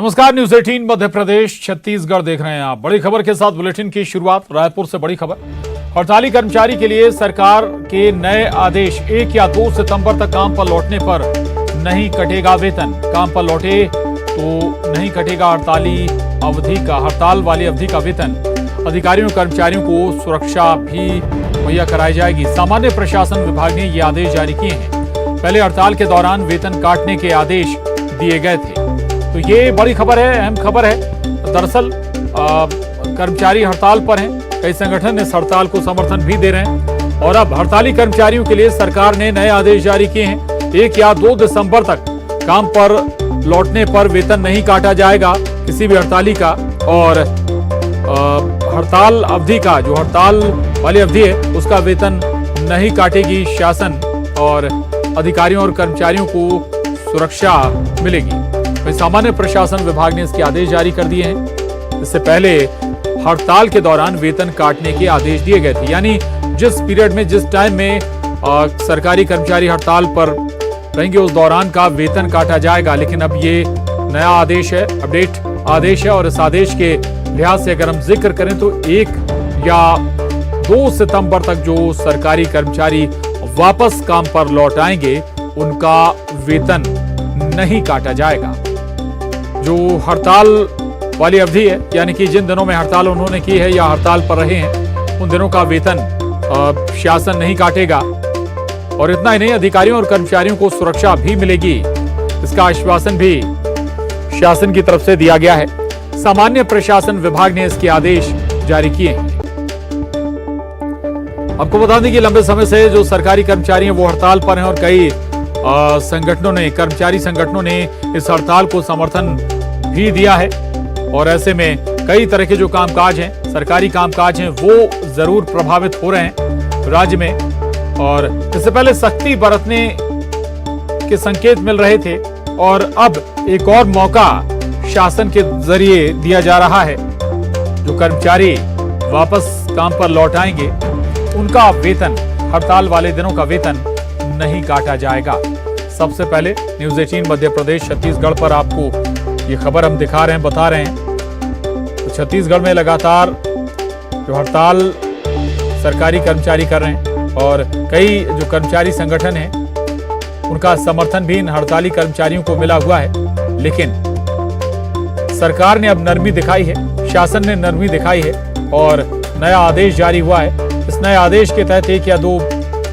नमस्कार, न्यूज 18 मध्य प्रदेश छत्तीसगढ़ देख रहे हैं आप। बड़ी खबर के साथ बुलेटिन की शुरुआत रायपुर से। बड़ी खबर, हड़ताली कर्मचारी के लिए सरकार के नए आदेश। 1 या 2 सितंबर तक काम पर लौटने पर नहीं कटेगा वेतन। काम पर लौटे तो नहीं कटेगा हड़ताल वाली अवधि का वेतन। अधिकारियों कर्मचारियों को सुरक्षा भी मुहैया कराई जाएगी। सामान्य प्रशासन विभाग ने ये आदेश जारी किए हैं। पहले हड़ताल के दौरान वेतन काटने के आदेश दिए गए थे। तो ये बड़ी खबर है, अहम खबर है। दरअसल कर्मचारी हड़ताल पर हैं। कई संगठन इस हड़ताल को समर्थन भी दे रहे हैं और अब हड़ताली कर्मचारियों के लिए सरकार ने नए आदेश जारी किए हैं। 1 या 2 दिसंबर तक काम पर लौटने पर वेतन नहीं काटा जाएगा किसी भी हड़ताली का। और हड़ताल अवधि का, जो हड़ताल वाली अवधि है, उसका वेतन नहीं काटेगी शासन और अधिकारियों और कर्मचारियों को सुरक्षा मिलेगी। सामान्य प्रशासन विभाग ने इसके आदेश जारी कर दिए हैं। इससे पहले हड़ताल के दौरान वेतन काटने के आदेश दिए गए थे, यानी जिस पीरियड में, जिस टाइम में सरकारी कर्मचारी हड़ताल पर रहेंगे उस दौरान का वेतन काटा जाएगा। लेकिन अब ये नया आदेश है, अपडेट आदेश है और इस आदेश के लिहाज से अगर हम जिक्र करें तो 1 या 2 सितंबर तक जो सरकारी कर्मचारी वापस काम पर लौट आएंगे उनका वेतन नहीं काटा जाएगा। जो हड़ताल वाली अवधि है, यानी कि जिन दिनों में हड़ताल उन्होंने की है या हड़ताल पर रहे हैं, उन दिनों का वेतन शासन नहीं काटेगा। और इतना ही नहीं, अधिकारियों और कर्मचारियों को सुरक्षा भी मिलेगी। इसका आश्वासन भी शासन की तरफ से दिया गया है। सामान्य प्रशासन विभाग ने इसके आदेश जारी किए हैं। आपको बता दें कि लंबे समय से जो सरकारी कर्मचारी हैं वो हड़ताल पर हैं और कई संगठनों ने, कर्मचारी संगठनों ने इस हड़ताल को समर्थन भी दिया है। और ऐसे में कई तरह के जो कामकाज हैं, सरकारी कामकाज हैं, वो जरूर प्रभावित हो रहे हैं राज्य में। और इससे पहले सख्ती बरतने के संकेत मिल रहे थे और अब एक और मौका शासन के जरिए दिया जा रहा है। जो कर्मचारी वापस काम पर लौट आएंगे उनका वेतन, हड़ताल वाले दिनों का वेतन नहीं काटा जाएगा। सबसे पहले न्यूज 18 मध्य प्रदेश छत्तीसगढ़ पर आपको ये खबर हम दिखा रहे हैं, बता रहे हैं। तो छत्तीसगढ़ में लगातार जो हड़ताल सरकारी कर्मचारी कर रहे हैं और कई जो कर्मचारी संगठन हैं उनका समर्थन भी इन हड़ताली कर्मचारियों को मिला हुआ है। लेकिन सरकार ने अब नरमी दिखाई है, शासन ने नरमी दिखाई है और नया आदेश जारी हुआ है। इस नए आदेश के तहत 1 या 2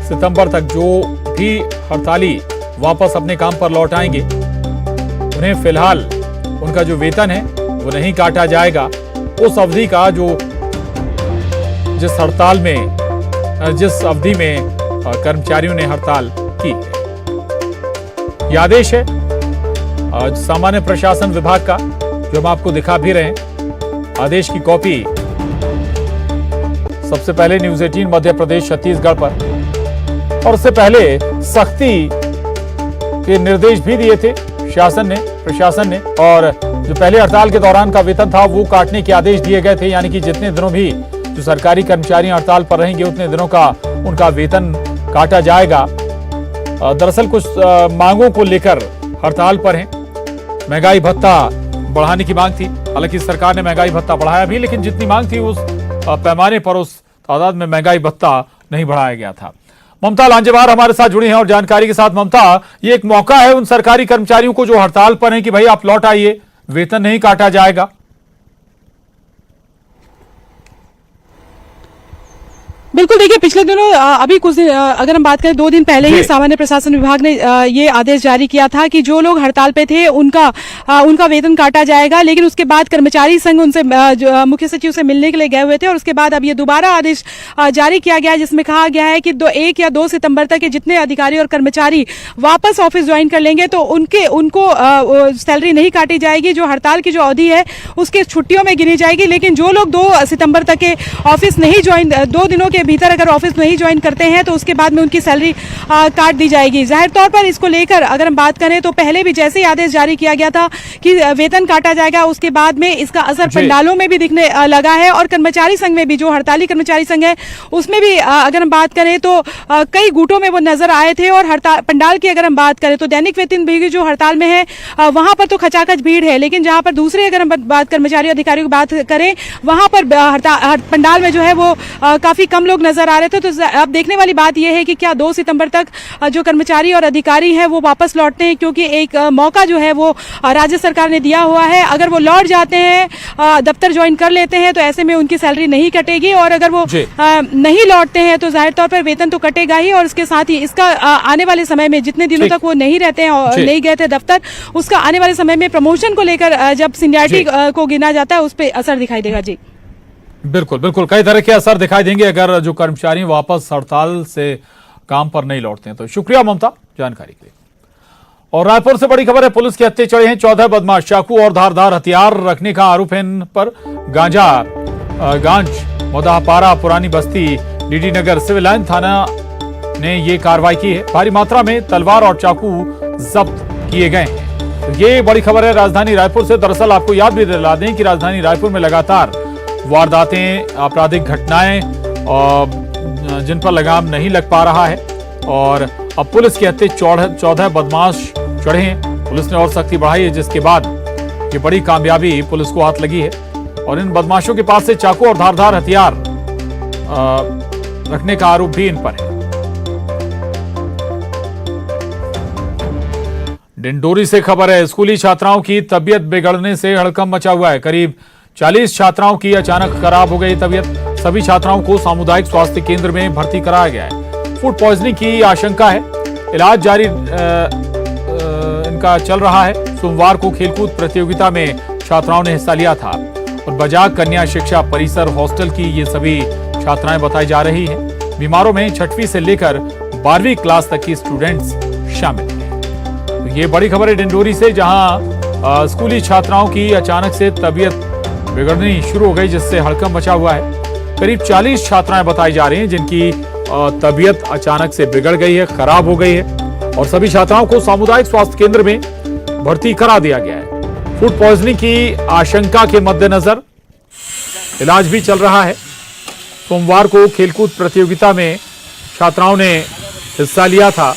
सितंबर तक जो भी हड़ताली वापस अपने काम पर लौट आएंगे उन्हें फिलहाल उनका जो वेतन है वो नहीं काटा जाएगा। उस अवधि का जो जिस हड़ताल में, जिस अवधि में कर्मचारियों ने हड़ताल की है। यह आदेश है सामान्य प्रशासन विभाग का, जो हम आपको दिखा भी रहे हैं। आदेश की कॉपी सबसे पहले न्यूज 18 मध्य प्रदेश छत्तीसगढ़ पर, और उससे पहले सख्ती के निर्देश भी दिए थे शासन ने, प्रशासन ने। और जो पहले हड़ताल के दौरान का वेतन था वो काटने के आदेश दिए गए थे, यानी कि जितने दिनों भी जो सरकारी कर्मचारी हड़ताल पर रहेंगे उतने दिनों का उनका वेतन काटा जाएगा। दरअसल कुछ मांगों को लेकर हड़ताल पर हैं। महंगाई भत्ता बढ़ाने की मांग थी, हालांकि सरकार ने महंगाई भत्ता बढ़ाया भी, लेकिन जितनी मांग थी उस पैमाने पर, उस तादाद में महंगाई भत्ता नहीं बढ़ाया गया था। ममता लांजेवार हमारे साथ जुड़ी हैं और जानकारी के साथ। ममता, ये एक मौका है उन सरकारी कर्मचारियों को जो हड़ताल पर हैं कि भाई आप लौट आइए, वेतन नहीं काटा जाएगा। बिल्कुल, देखिए पिछले दिनों अभी कुछ दिन, अगर हम बात करें 2 दिन पहले ही सामान्य प्रशासन विभाग ने ये आदेश जारी किया था कि जो लोग हड़ताल पे थे उनका वेतन काटा जाएगा। लेकिन उसके बाद कर्मचारी संघ उनसे मुख्य सचिव से मिलने के लिए गए हुए थे और उसके बाद अब ये दोबारा आदेश जारी किया गया है, जिसमें कहा गया है कि 1 या 2 सितंबर तक के जितने अधिकारी और कर्मचारी वापस ऑफिस ज्वाइन कर लेंगे तो उनको सैलरी नहीं काटी जाएगी। जो हड़ताल की जो अवधि है उसके छुट्टियों में गिनी जाएगी। लेकिन जो लोग 2 सितंबर तक के ऑफिस नहीं ज्वाइन, 2 दिनों के भीतर अगर ऑफिस नहीं ज्वाइन करते हैं तो उसके बाद में उनकी सैलरी काट दी जाएगी। जाहिर तौर पर इसको लेकर अगर हम बात करें तो पहले भी जैसे ही आदेश जारी किया गया था कि वेतन काटा जाएगा, उसके बाद में इसका असर पंडालों में भी दिखने लगा है। और कर्मचारी संघ में भी, जो हड़ताली कर्मचारी संघ है, उसमें भी अगर हम बात करें तो कई गुटों में वो नजर आए थे। और हड़ताल पंडाल की अगर हम बात करें तो दैनिक वेतन भी जो हड़ताल में है वहां पर तो खचाखच भीड़ है, लेकिन जहां पर दूसरे अगर हम बात कर्मचारी अधिकारियों की बात करें वहां पर पंडाल में जो है वो काफी कम लोग नजर आ रहे थे। तो अब देखने वाली बात यह है कि क्या 2 सितंबर तक जो कर्मचारी और अधिकारी हैं वो वापस लौटते हैं, क्योंकि एक मौका जो है वो राज्य सरकार ने दिया हुआ है। अगर वो लौट जाते हैं, दफ्तर ज्वाइन कर लेते हैं, तो ऐसे में उनकी सैलरी नहीं कटेगी। और अगर वो नहीं लौटते हैं तो जाहिर तौर पर वेतन तो कटेगा ही, और इसके साथ ही इसका आने वाले समय में जितने दिनों तक वो नहीं रहते हैं और नहीं गए थे दफ्तर, उसका आने वाले समय में प्रमोशन को लेकर जब सीनियरिटी को गिना जाता है उस पर असर दिखाई देगा। जी बिल्कुल बिल्कुल, कई तरह के असर दिखाई देंगे अगर जो कर्मचारी वापस हड़ताल से काम पर नहीं लौटते हैं। तो शुक्रिया ममता जानकारी के लिए। और रायपुर से बड़ी खबर है, पुलिस के हत्थे चढ़े हैं 14 बदमाश। चाकू और धारदार हथियार रखने का आरोप है इन पर। गांज मोदापारा पुरानी बस्ती डीडी नगर सिविल लाइन थाना ने ये कार्रवाई की है। भारी मात्रा में तलवार और चाकू जब्त किए गए हैं। तो ये बड़ी खबर है राजधानी रायपुर से। दरअसल आपको याद भी दिला दें कि राजधानी रायपुर में लगातार वारदातें, आपराधिक घटनाएं जिन पर लगाम नहीं लग पा रहा है, और अब पुलिस के हत्थे 14 बदमाश चढ़े हैं। पुलिस ने और सख्ती बढ़ाई है, जिसके बाद ये बड़ी कामयाबी पुलिस को हाथ लगी है। और इन बदमाशों के पास से चाकू और धारदार हथियार रखने का आरोप भी इन पर है। डिंडोरी से खबर है, स्कूली छात्राओं की तबीयत बिगड़ने से हड़कंप मचा हुआ है। करीब 40 छात्राओं की अचानक खराब हो गई तबीयत। सभी छात्राओं को सामुदायिक स्वास्थ्य केंद्र में भर्ती कराया गया है। फूड पॉइजनिंग की आशंका है। इलाज जारी इनका चल रहा है। सोमवार को खेलकूद प्रतियोगिता में छात्राओं ने हिस्सा लिया था। और बजाग कन्या शिक्षा परिसर हॉस्टल की ये सभी छात्राएं बताई जा रही हैं। बीमारों में 6वीं से लेकर 12वीं क्लास तक की स्टूडेंट्स शामिल हैं। तो ये बड़ी खबर है डिंडोरी से, जहां स्कूली छात्राओं की अचानक से तबीयत बिगड़नी शुरू हो गई, जिससे हड़कंप मचा हुआ है। करीब 40 छात्राएं बताई जा रही हैं जिनकी तबीयत अचानक से बिगड़ गई है, खराब हो गई है। और सभी छात्राओं को सामुदायिक स्वास्थ्य केंद्र में भर्ती करा दिया गया है। फूड पॉइजनिंग की आशंका के मद्देनजर इलाज भी चल रहा है। सोमवार को खेलकूद प्रतियोगिता में छात्राओं ने हिस्सा लिया था।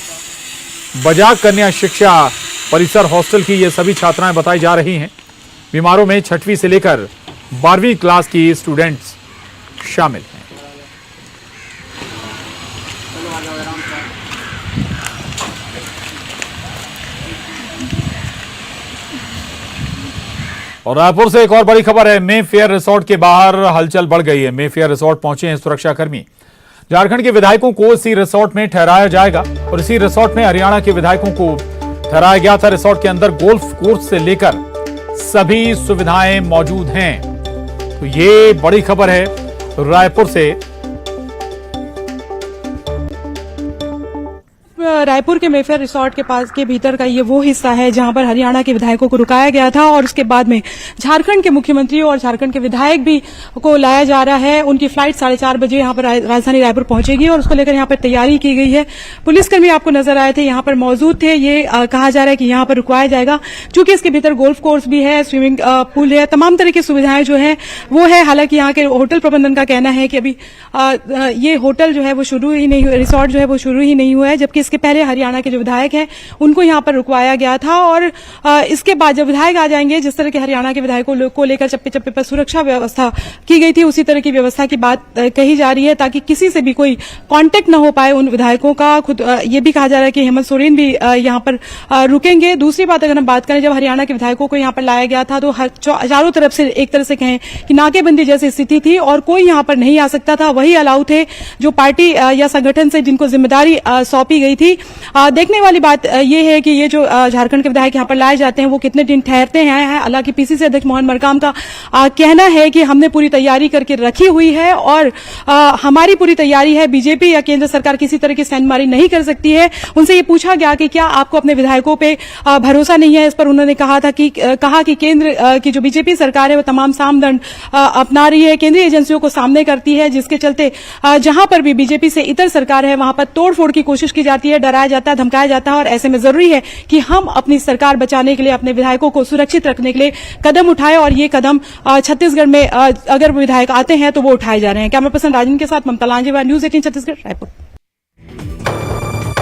बजाग कन्या शिक्षा परिसर हॉस्टल की ये सभी छात्राएं बताई जा रही हैं। बीमारों में 6वीं से लेकर 12वीं क्लास की स्टूडेंट्स शामिल हैं। और रायपुर से एक और बड़ी खबर है, मे फेयर रिसोर्ट के बाहर हलचल बढ़ गई है। मे फेयर रिसोर्ट पहुंचे हैं सुरक्षाकर्मी। झारखंड के विधायकों को इसी रिसोर्ट में ठहराया जाएगा, और इसी रिसोर्ट में हरियाणा के विधायकों को ठहराया गया था। रिसोर्ट के अंदर गोल्फ कोर्स से लेकर सभी सुविधाएं मौजूद हैं। तो ये बड़ी खबर है रायपुर से। रायपुर के मेफेयर रिसोर्ट के पास के भीतर का ये वो हिस्सा है जहां पर हरियाणा के विधायकों को रुकाया गया था, और उसके बाद में झारखंड के मुख्यमंत्री और झारखंड के विधायक भी को लाया जा रहा है। उनकी फ्लाइट 4:30 बजे यहां पर राजधानी रायपुर पहुंचेगी, और उसको लेकर यहां पर तैयारी की गई है। पुलिसकर्मी आपको नजर आए थे, यहां पर मौजूद थे। ये कहा जा रहा है कि यहां पर रुकवाया जाएगा, चूंकि इसके भीतर गोल्फ कोर्स भी है, स्विमिंग पूल है, तमाम तरह की सुविधाएं जो है वो है। हालांकि यहाँ के होटल प्रबंधन का कहना है कि अभी ये होटल जो है वो शुरू ही नहीं, रिसोर्ट जो है वो शुरू ही नहीं हुआ है, जबकि इसके पहले हरियाणा के जो विधायक हैं उनको यहां पर रुकवाया गया था। और इसके बाद जब विधायक आ जाएंगे, जिस तरह के हरियाणा के विधायकों को लेकर चप्पे चप्पे पर सुरक्षा व्यवस्था की गई थी, उसी तरह की व्यवस्था की बात कही जा रही है, ताकि किसी से भी कोई कांटेक्ट न हो पाए उन विधायकों का। खुद ये भी कहा जा रहा है कि हेमंत सोरेन भी यहां पर रुकेंगे। दूसरी बात अगर हम बात करें, जब हरियाणा के विधायकों को यहां पर लाया गया था तो चारों तरफ से एक तरह से कहें कि नाकेबंदी जैसी स्थिति थी, और कोई यहां पर नहीं आ सकता था। वही अलाउ थे जो पार्टी या संगठन से जिनको जिम्मेदारी सौंपी गई थी। थी। देखने वाली बात ये है कि ये जो झारखंड के विधायक यहाँ पर लाए जाते हैं वो कितने दिन ठहरते हैं। हालांकि पीसीसी अध्यक्ष मोहन मरकाम का कहना है कि हमने पूरी तैयारी करके रखी हुई है और हमारी पूरी तैयारी है, बीजेपी या केंद्र सरकार किसी तरह की सेंधमारी नहीं कर सकती है। उनसे ये पूछा गया कि क्या आपको अपने विधायकों पे भरोसा नहीं है, इस पर उन्होंने कहा कि केंद्र की जो बीजेपी सरकार है वो तमाम सामदंड अपना रही है, केंद्रीय एजेंसियों को सामने करती है, जिसके चलते जहां पर भी बीजेपी से इतर सरकार है वहां पर तोड़फोड़ की कोशिश की जाती है, डराया जाता है, धमकाया जाता है। और ऐसे में जरूरी है कि हम अपनी सरकार बचाने के लिए, अपने विधायकों को सुरक्षित रखने के लिए कदम उठाए और ये कदम छत्तीसगढ़ में अगर विधायक आते हैं तो वो उठाए जा रहे हैं। कैमरा पर्सन राजन के साथ ममता लांजेवार, न्यूज 18 छत्तीसगढ़, रायपुर।